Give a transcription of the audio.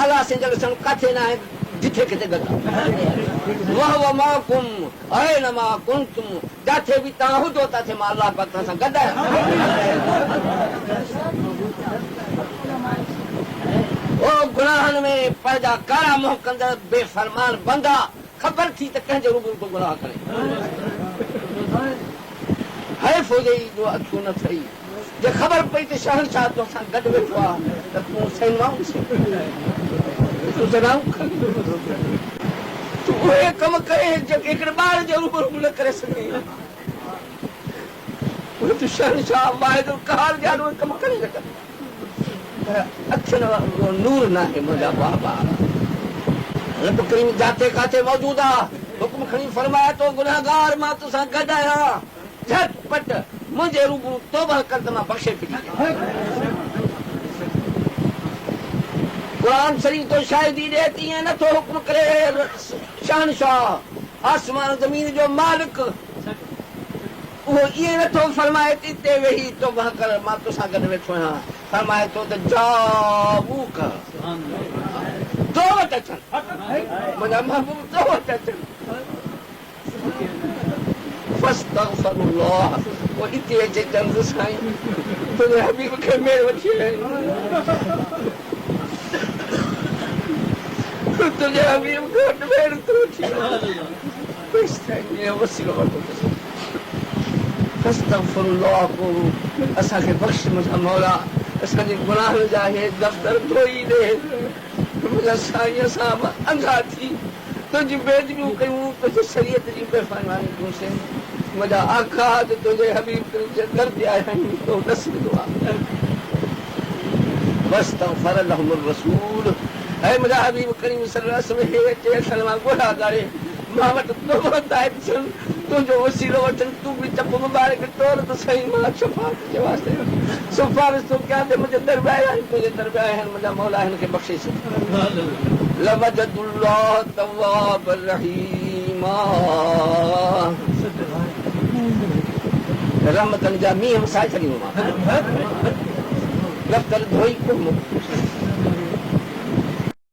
اللہ سے جلسن کتے نہ ہے جتھے کتے گدا وہو معکم اینما کنتم جاتے بھی تاں ہو تا تھے ما اللہ پاک تاں گدا او گناہن میں پیدا کارا محکندر بے فرمان بندہ خبر تھی تو کہیں جو روبرو تو گناہ کرے حیف ہو جائی جو اچھو نہ تھئی جے خبر پئی تو شہنشاہ تو سان گڈ ویٹھو آ تو تو سین ماؤں سے تو جناؤں تو وہ کم کرے جب ایک بار جو روبرو نہ کرے سکے وہ تو شہنشاہ واحد القہار جانو کم کرے لگا اکھن نور نہ ہے مجھا بابا رب کریم جاتے کاتے موجود آ حکم کھنی فرمایا تو گناہگار ماں تو سان گڈ آیا جھٹ پٹ مجھے روبرو توبہ کر تو ماں بخشے پی قرآن شریف تو شاہدی دیتی ہیں نہ تو حکم کرے شہنشاہ آسمان زمین جو مالک وہ یہ نہ تو فرمائے تے وہی توبہ کر ماں تو سان گڈ ویٹھو ہاں فرمائے تو جاؤ کر دو وٹ اچھن مجھا محبوب دو وٹ اچھن فاستغفر اللہ وہ اتنے اچھے چند سائیں تو نے حبیب کے میرے وچھے ہیں تجھے حبیب کو میرے تو وچھے اس ٹائم یہ وسیلہ بڑھتا فاستغفر اللہ کو اسا کے بخش مجھا مولا اسا کے گناہ جاہے دفتر دھوئی دے مجھا سائیں صاحب انگا تھی تجھے بیدمیوں کیوں تجھے شریعت جی بے فرمانی کیوں سے مجھا آقا تو تجھے حبیب کے در دیا ہے تو نصر دعا واستغفر لهم الرسول اے مجھا حبیب کریم صلی اللہ علیہ وسلم ہے چے سلمان گوڑا دارے محمد تو بہت آئے چل تو جو وسیلہ وطن تو بھی چپ مبارک طور تو صحیح ماں شفاعت کے واسطے سفارش تو کیا دے مجھے دربائے ہیں تجھے دربائے ہیں مجھا مولا ہے ان کے بخشے سے لمجد اللہ تواب الرحیم رحمتن جامعی ہم سائے چلی ہوں رفتر دھوئی کو